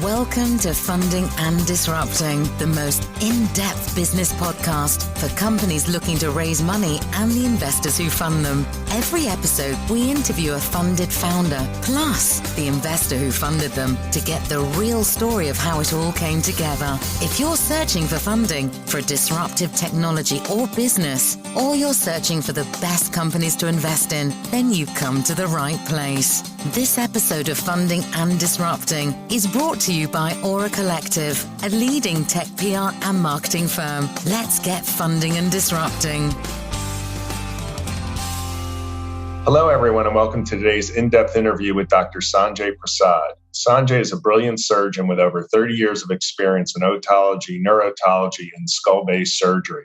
Welcome to Funding and Disrupting, the most in-depth business podcast for companies looking to raise money and the investors who fund them. Every episode, we interview a funded founder, plus the investor who funded them, to get the real story of how it all came together. If you're searching for funding for a disruptive technology or business, or you're searching for the best companies to invest in, then you've come to the right place. This episode of Funding and Disrupting is brought to you by Oura Collective, a leading tech PR and marketing firm. Let's get funding and disrupting. Hello, everyone, and welcome to today's in-depth interview with Dr. Sanjay Prasad. Sanjay is a brilliant surgeon with over 30 years of experience in otology, neurotology, and skull-based surgery.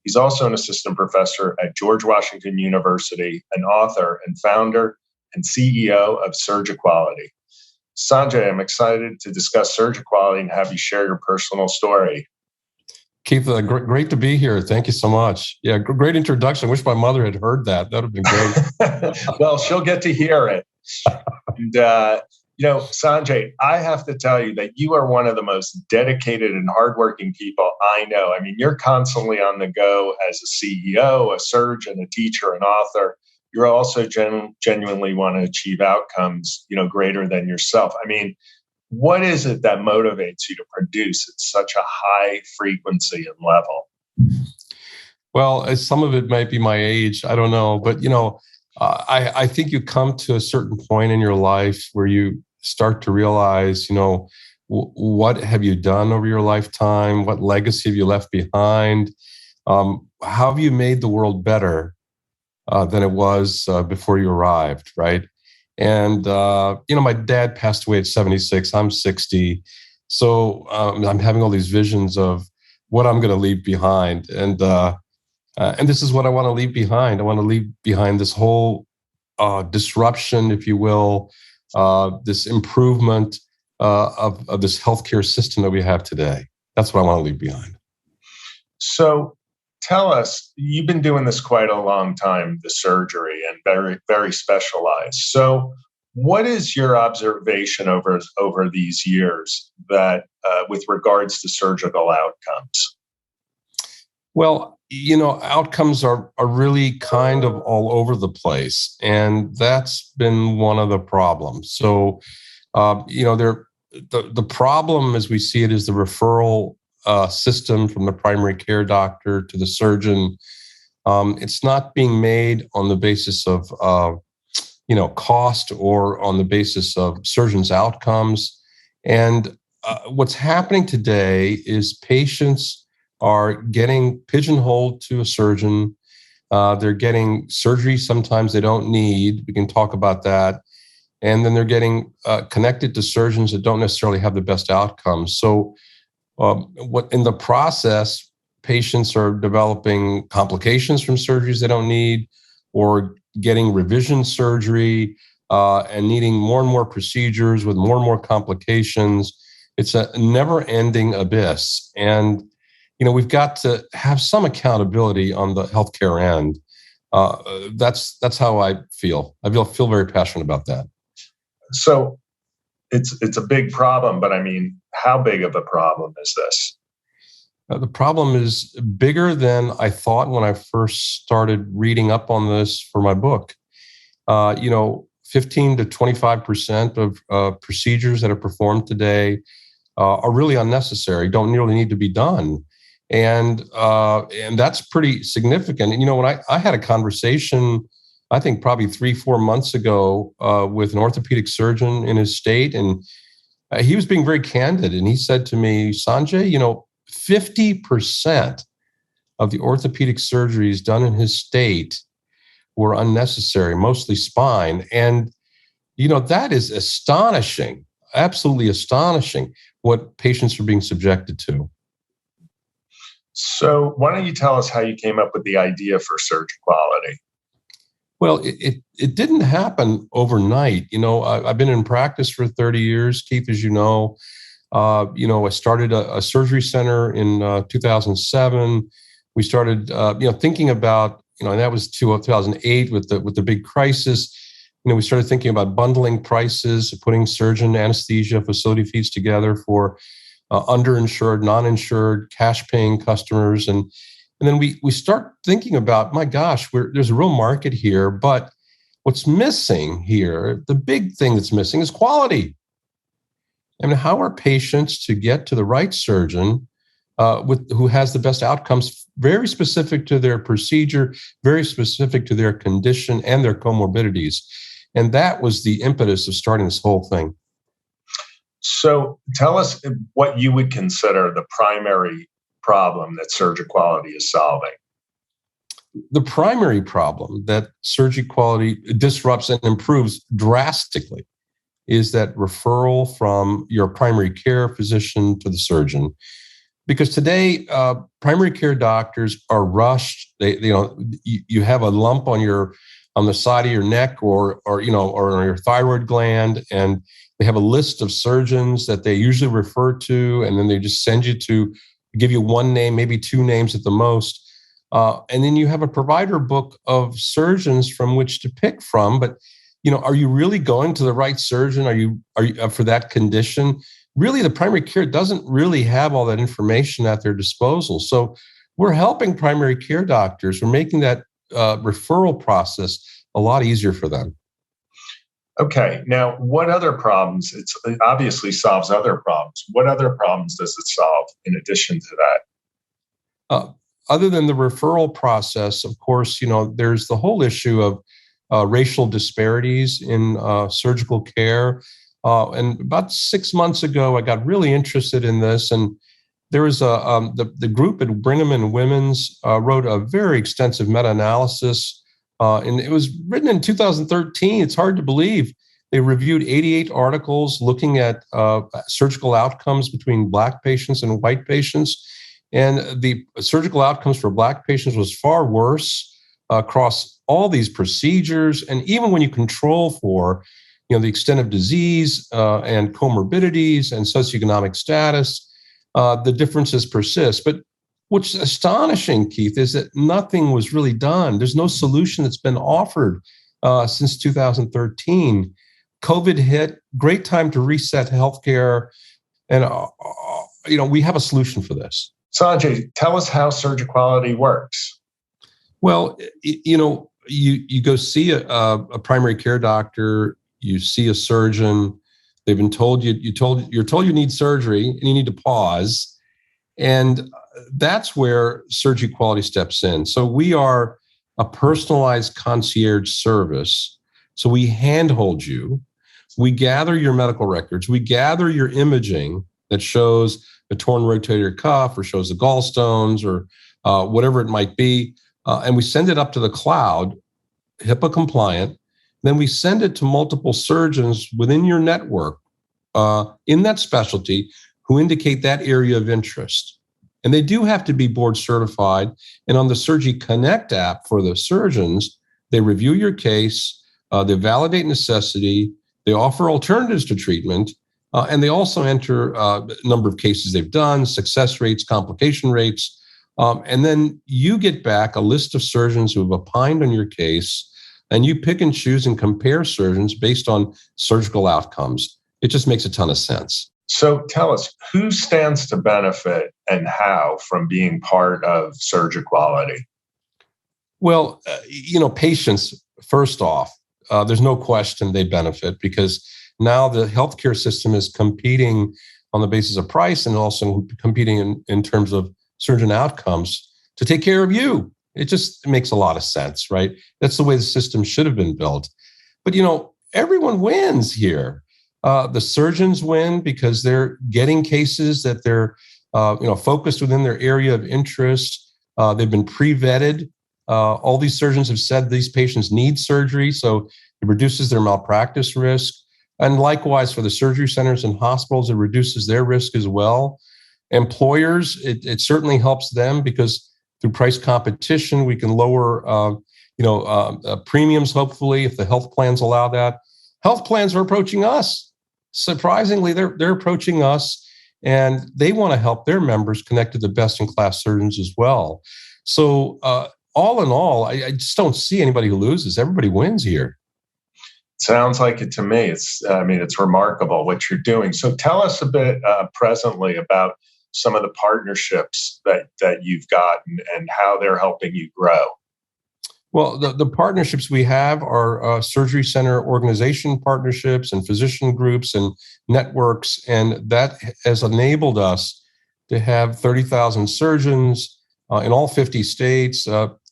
He's also an assistant professor at George Washington University, an author and founder and CEO of SurgiQuality. Sanjay, I'm excited to discuss SurgiQuality and have you share your personal story. Keith, great to be here. Thank you so much. Yeah, great introduction. I wish my mother had heard that. That would have been great. Well, she'll get to hear it. And, Sanjay, I have to tell you that you are one of the most dedicated and hardworking people I know. I mean, you're constantly on the go as a CEO, a surgeon, a teacher, an author. You also genuinely want to achieve outcomes, greater than yourself. I mean, what is it that motivates you to produce at such a high frequency and level? Well, some of it might be my age. I don't know. But, I think you come to a certain point in your life where you start to realize, what have you done over your lifetime? What legacy have you left behind? How have you made the world better than it was before you arrived, right? And, my dad passed away at 76. I'm 60. So I'm having all these visions of what I'm going to leave behind. And this is what I want to leave behind. I want to leave behind this whole disruption, if you will, this improvement of this healthcare system that we have today. That's what I want to leave behind. So tell us, you've been doing this quite a long time, the surgery, and very, very specialized. So what is your observation over these years that with regards to surgical outcomes? Well, outcomes are really kind of all over the place, and that's been one of the problems. So, the problem as we see it is the referral system from the primary care doctor to the surgeon. It's not being made on the basis of cost or on the basis of surgeons' outcomes. And what's happening today is patients are getting pigeonholed to a surgeon. They're getting surgery sometimes they don't need. We can talk about that. And then they're getting connected to surgeons that don't necessarily have the best outcomes. So what in the process, patients are developing complications from surgeries they don't need, or getting revision surgery and needing more and more procedures with more and more complications. It's a never-ending abyss. And we've got to have some accountability on the healthcare end. That's how I feel. I feel very passionate about that. So it's a big problem, but I mean, how big of a problem is this? The problem is bigger than I thought when I first started reading up on this for my book. 15 to 25% of procedures that are performed today are really unnecessary, don't nearly need to be done. And that's pretty significant. And, when I had a conversation, I think probably 3-4 months ago with an orthopedic surgeon in his state, and he was being very candid. And he said to me, Sanjay, 50% of the orthopedic surgeries done in his state were unnecessary, mostly spine. And, that is astonishing, absolutely astonishing what patients are being subjected to. So why don't you tell us how you came up with the idea for SurgiQuality? Well, it didn't happen overnight. I've been in practice for 30 years, Keith, as you know. I started a surgery center in 2007. We started, thinking about, and that was 2008 with the big crisis. we started thinking about bundling prices, putting surgeon, anesthesia, facility fees together for underinsured, non-insured, cash-paying customers, and then we start thinking about, my gosh, there's a real market here, but what's missing here, the big thing that's missing is quality. I mean, how are patients to get to the right surgeon who has the best outcomes, very specific to their procedure, very specific to their condition and their comorbidities? And that was the impetus of starting this whole thing. So tell us what you would consider the primary problem that SurgiQuality is solving. The primary problem that SurgiQuality disrupts and improves drastically is that referral from your primary care physician to the surgeon. Because today, primary care doctors are rushed. You have a lump on the side of your neck or on your thyroid gland, and they have a list of surgeons that they usually refer to, and then they just send you to give you one name, maybe two names at the most. And then you have a provider book of surgeons from which to pick from. But, are you really going to the right surgeon? Are you for that condition? Really, the primary care doesn't really have all that information at their disposal. So we're helping primary care doctors. We're making that referral process a lot easier for them. Okay. Now, what other problems? It obviously solves other problems. What other problems does it solve in addition to that? Other than the referral process, of course, there's the whole issue of racial disparities in surgical care. And about 6 months ago, I got really interested in this. And there was the group at Brigham and Women's wrote a very extensive meta-analysis. And it was written in 2013. It's hard to believe. They reviewed 88 articles looking at surgical outcomes between Black patients and white patients. And the surgical outcomes for Black patients was far worse across all these procedures. And even when you control for, the extent of disease and comorbidities and socioeconomic status, the differences persist. But what's astonishing, Keith, is that nothing was really done. There's no solution that's been offered since 2013. COVID hit, great time to reset healthcare. And, we have a solution for this. Sanjay, tell us how SurgiQuality works. Well, you go see a primary care doctor, you see a surgeon, they've been told you're told you need surgery and you need to pause. And that's where SurgiQuality steps in. So we are a personalized concierge service. So we handhold you. We gather your medical records. We gather your imaging that shows a torn rotator cuff or shows the gallstones or whatever it might be. And we send it up to the cloud, HIPAA compliant. Then we send it to multiple surgeons within your network in that specialty who indicate that area of interest. And they do have to be board certified. And on the SurgiConnect app for the surgeons, they review your case, they validate necessity, they offer alternatives to treatment, and they also enter a number of cases they've done, success rates, complication rates. And then you get back a list of surgeons who have opined on your case, and you pick and choose and compare surgeons based on surgical outcomes. It just makes a ton of sense. So tell us, who stands to benefit and how from being part of SurgiQuality? Well, patients, first off, there's no question they benefit because now the healthcare system is competing on the basis of price and also competing in terms of surgeon outcomes to take care of you. It just makes a lot of sense, right? That's the way the system should have been built. But, everyone wins here. The surgeons win because they're getting cases that they're, focused within their area of interest. They've been pre-vetted. All these surgeons have said these patients need surgery, so it reduces their malpractice risk. And likewise for the surgery centers and hospitals, it reduces their risk as well. Employers, it certainly helps them because through price competition, we can lower, premiums, hopefully, if the health plans allow that. Health plans are approaching us. Surprisingly, they're approaching us, and they want to help their members connect to the best-in-class surgeons as well. So all in all, I just don't see anybody who loses. Everybody wins here. Sounds like it to me. It's remarkable what you're doing. So tell us a bit presently about some of the partnerships that you've got and how they're helping you grow. Well, the partnerships we have are surgery center organization partnerships and physician groups and networks, and that has enabled us to have 30,000 surgeons in all 50 states,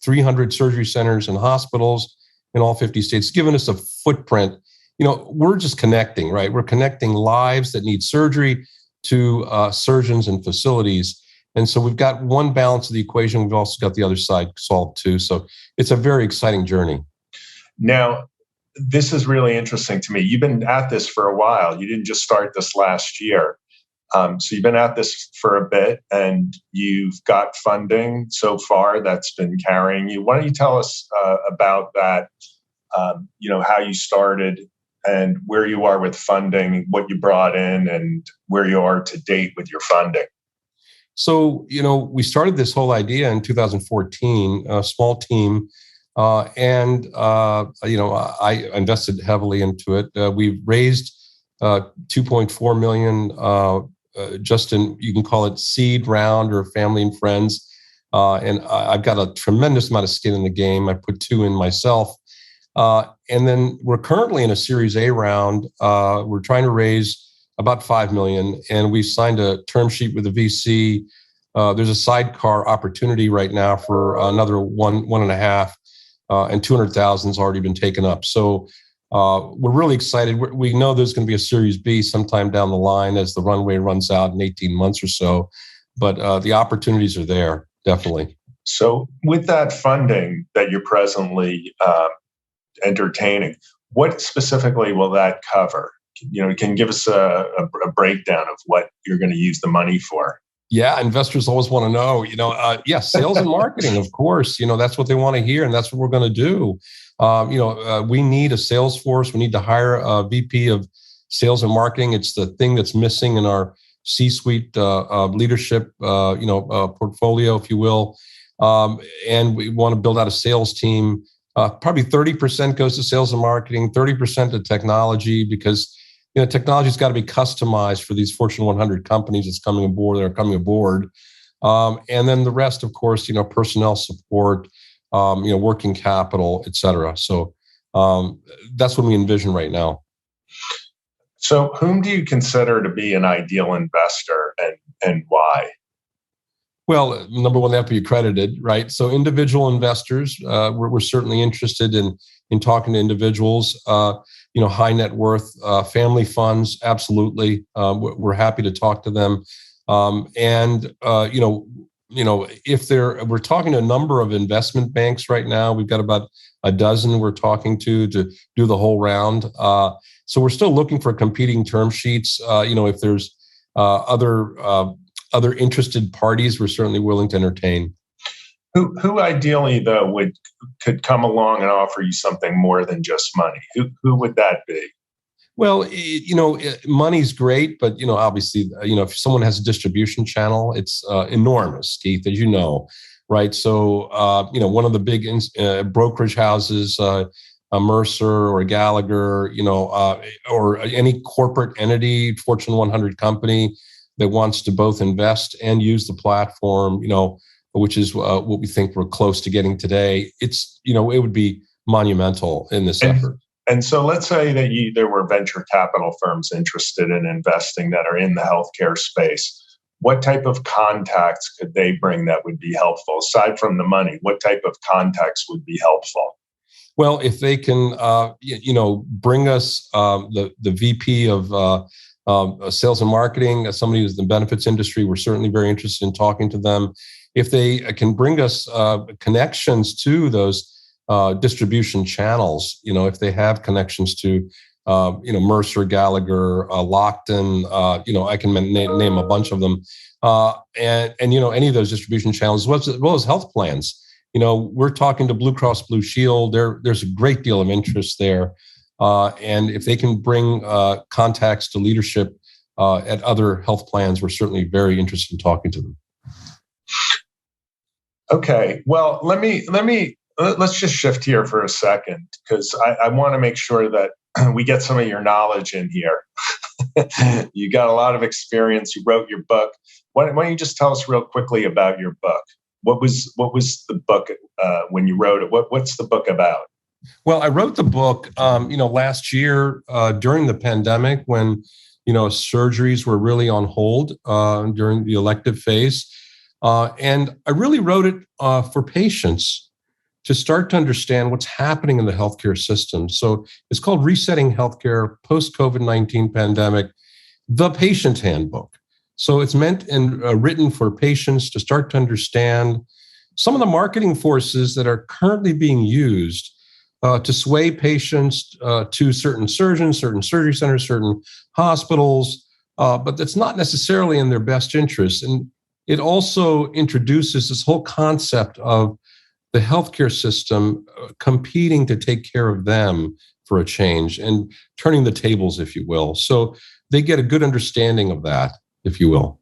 300 surgery centers and hospitals in all 50 states, giving us a footprint. We're just connecting, right? We're connecting lives that need surgery to surgeons and facilities. And so we've got one balance of the equation. We've also got the other side solved too. So it's a very exciting journey. Now, this is really interesting to me. You've been at this for a while. You didn't just start this last year. So you've been at this for a bit, and you've got funding so far that's been carrying you. Why don't you tell us about that, how you started and where you are with funding, what you brought in, and where you are to date with your funding? So, we started this whole idea in 2014, a small team, and I invested heavily into it. We've raised $2.4 million just in, you can call it seed round or family and friends. And I've got a tremendous amount of skin in the game. I put 2 in myself. And then we're currently in a Series A round. We're trying to raise about $5 million, and we signed a term sheet with a VC. There's a sidecar opportunity right now for another 1.5, and 200,000 has already been taken up. So we're really excited. We know there's going to be a Series B sometime down the line as the runway runs out in 18 months or so. But the opportunities are there, definitely. So with that funding that you're presently entertaining, what specifically will that cover? Can you give us a breakdown of what you're going to use the money for? Yeah, investors always want to know, sales and marketing, of course, that's what they want to hear. And that's what we're going to do. We need a sales force. We need to hire a VP of sales and marketing. It's the thing that's missing in our C-suite leadership, portfolio, if you will. And we want to build out a sales team. Probably 30% goes to sales and marketing, 30% to technology, because technology's got to be customized for these Fortune 100 companies that are coming aboard. And then the rest, of course, personnel support, working capital, et cetera. So that's what we envision right now. So whom do you consider to be an ideal investor, and why? Well, number one, they have to be accredited, right? So individual investors, we're certainly interested in talking to individuals, high net worth, family funds, absolutely. We're happy to talk to them. If we're talking to a number of investment banks right now. We've got about a dozen we're talking to do the whole round. So we're still looking for competing term sheets. If there's other interested parties, we're certainly willing to entertain. Who ideally, though, could come along and offer you something more than just money? Who would that be? Well, money's great, but obviously, if someone has a distribution channel, it's enormous, Keith, as you know, right? So, one of the big brokerage houses, a Mercer or a Gallagher, or any corporate entity, Fortune 100 company that wants to both invest and use the platform, which is what we think we're close to getting today. It's, it would be monumental in this effort. And so let's say that there were venture capital firms interested in investing that are in the healthcare space. What type of contacts could they bring that would be helpful? Aside from the money, what type of contacts would be helpful? Well, if they can, bring us the VP of sales and marketing, somebody who's in the benefits industry, we're certainly very interested in talking to them. If they can bring us connections to those distribution channels, if they have connections to, Mercer, Gallagher, Lockton, I can name a bunch of them, and any of those distribution channels, as well as health plans. We're talking to Blue Cross Blue Shield. There's a great deal of interest there, and if they can bring contacts to leadership at other health plans, we're certainly very interested in talking to them. Okay, well, let's just shift here for a second, because I want to make sure that we get some of your knowledge in here. You got a lot of experience. You wrote your book. Why don't you just tell us real quickly about your book? What was the book when you wrote it? What's the book about? Well, I wrote the book, last year during the pandemic when, surgeries were really on hold during the elective phase. And I really wrote it for patients to start to understand what's happening in the healthcare system. So it's called Resetting Healthcare Post-COVID-19 Pandemic, the Patient Handbook. So it's meant and written for patients to start to understand some of the marketing forces that are currently being used to sway patients to certain surgeons, certain surgery centers, certain hospitals, but that's not necessarily in their best interest. And it also introduces this whole concept of the healthcare system competing to take care of them for a change and turning the tables, if you will. So they get a good understanding of that, if you will.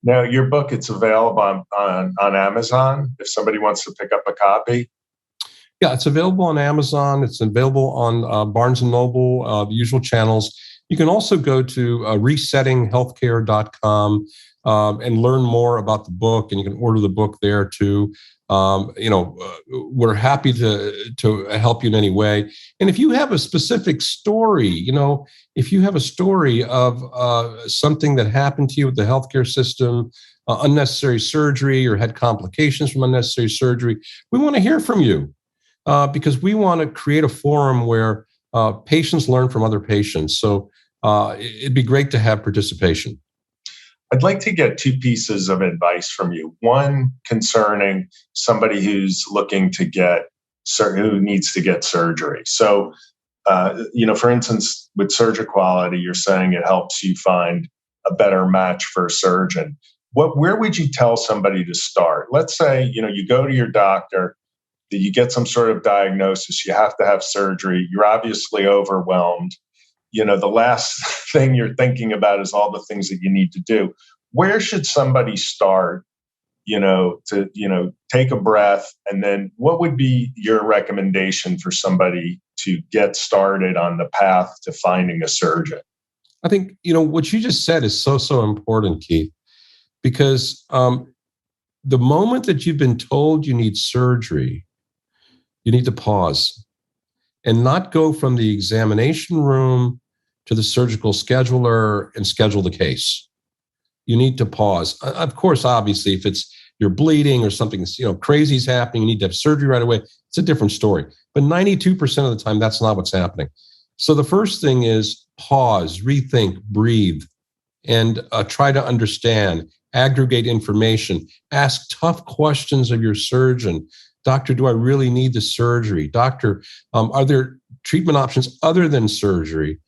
Now, your book, it's available on Amazon if somebody wants to pick up a copy. Yeah, it's available on Amazon. It's available on Barnes & Noble, the usual channels. You can also go to resettinghealthcare.com and learn more about the book, and you can order the book there too. We're happy to help you in any way. And if you have a specific story, if you have a story of something that happened to you with the healthcare system, unnecessary surgery, or had complications from unnecessary surgery, we want to hear from you. Because we want to create a forum where patients learn from other patients. So it'd be great to have participation. I'd like to get two pieces of advice from you. One concerning somebody who's looking to who needs to get surgery. So, for instance, with SurgiQuality, you're saying it helps you find a better match for a surgeon. Where would you tell somebody to start? Let's say, you go to your doctor, that you get some sort of diagnosis, you have to have surgery, you're obviously overwhelmed. The last thing you're thinking about is all the things that you need to do. Where should somebody start, to take a breath? And then what would be your recommendation for somebody to get started on the path to finding a surgeon? I think, what you just said is so important, Keith, because the moment that you've been told you need surgery, you need to pause and not go from the examination room to the surgical scheduler and schedule the case. You need to pause. Of course, obviously, if you're bleeding or something, crazy is happening, you need to have surgery right away, it's a different story. But 92% of the time, that's not what's happening. So the first thing is pause, rethink, breathe, and try to understand, aggregate information, ask tough questions of your surgeon. Doctor, do I really need the surgery? Doctor, are there treatment options other than surgery?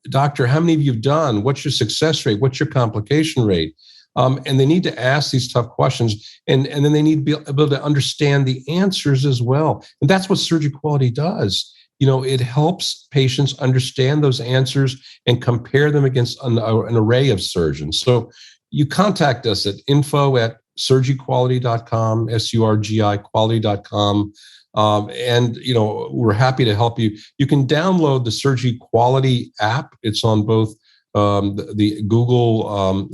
Doctor, how many of you have done? What's your success rate? What's your complication rate? And they need to ask these tough questions, and then they need to be able to understand the answers as well. And that's what SurgiQuality does. It helps patients understand those answers and compare them against an array of surgeons. So you contact us at info@surgiquality.com, SURGI quality.com. And we're happy to help you. You can download the SurgiQuality app. It's on both the Google,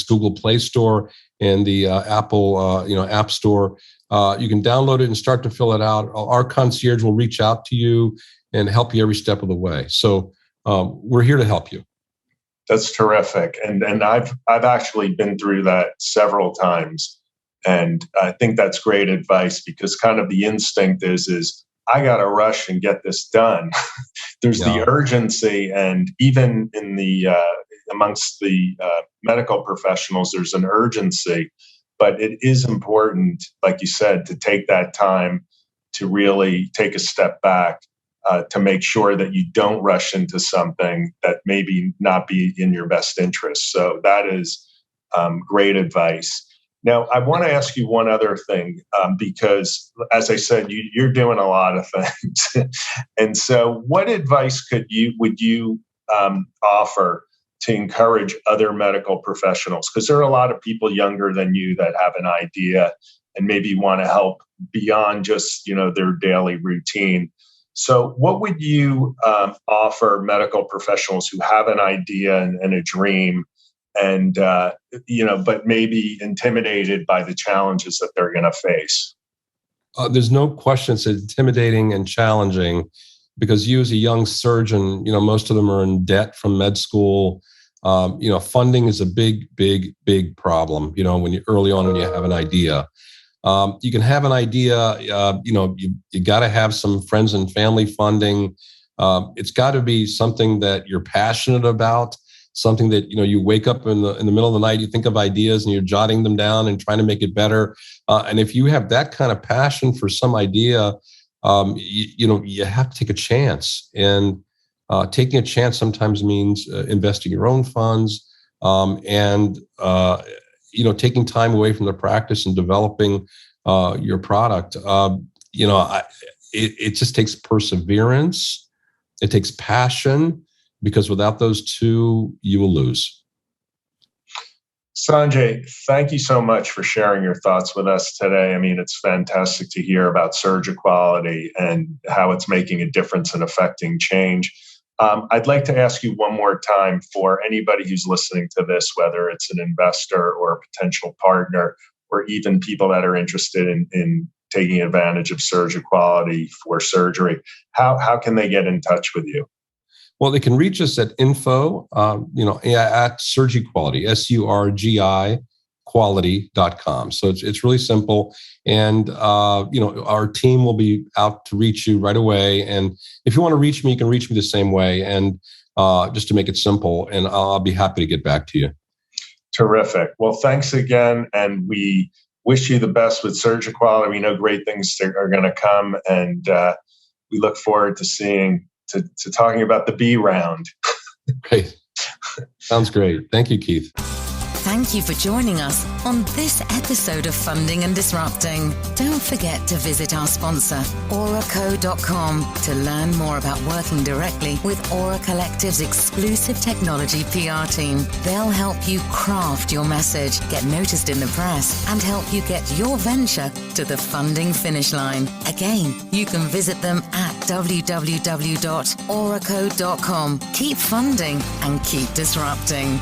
Google Play Store and the Apple, App Store. You can download it and start to fill it out. Our concierge will reach out to you and help you every step of the way. So we're here to help you. That's terrific. And I've actually been through that several times. And I think that's great advice, because kind of the instinct is I got to rush and get this done. There's the urgency, and even in the amongst the medical professionals, there's an urgency. But it is important, like you said, to take that time to really take a step back to make sure that you don't rush into something that maybe not be in your best interest. So that is great advice. Now, I want to ask you one other thing, because, as I said, you're doing a lot of things. And so what advice would you offer to encourage other medical professionals? Because there are a lot of people younger than you that have an idea and maybe want to help beyond just, their daily routine. So what would you offer medical professionals who have an idea and a dream and, but maybe intimidated by the challenges that they're going to face? There's no question it's intimidating and challenging because you as a young surgeon, most of them are in debt from med school. Funding is a big, big, big problem, when you early on when you have an idea. You can have an idea, you got to have some friends and family funding. It's got to be something that you're passionate about, something that, you wake up in the middle of the night, you think of ideas and you're jotting them down and trying to make it better. And if you have that kind of passion for some idea, you have to take a chance. And taking a chance sometimes means investing your own funds and taking time away from the practice and developing your product. It just takes perseverance. It takes passion, because without those two, you will lose. Sanjay, thank you so much for sharing your thoughts with us today. I mean, it's fantastic to hear about SurgiQuality and how it's making a difference and affecting change. I'd like to ask you one more time for anybody who's listening to this, whether it's an investor or a potential partner, or even people that are interested in taking advantage of SurgiQuality for surgery, how can they get in touch with you? Well, they can reach us at info, at SurgiQuality, SURGI quality.com. So it's really simple. And, our team will be out to reach you right away. And if you want to reach me, you can reach me the same way. And just to make it simple, and I'll be happy to get back to you. Terrific. Well, thanks again. And we wish you the best with SurgiQuality. We know great things are going to come. And we look forward to talking about the B round. Great. Sounds great. Thank you, Keith. Thank you for joining us on this episode of Funding and Disrupting. Don't forget to visit our sponsor, auraco.com, to learn more about working directly with Oura Collective's exclusive technology PR team. They'll help you craft your message, get noticed in the press, and help you get your venture to the funding finish line. Again, you can visit them at www.auraco.com. Keep funding and keep disrupting.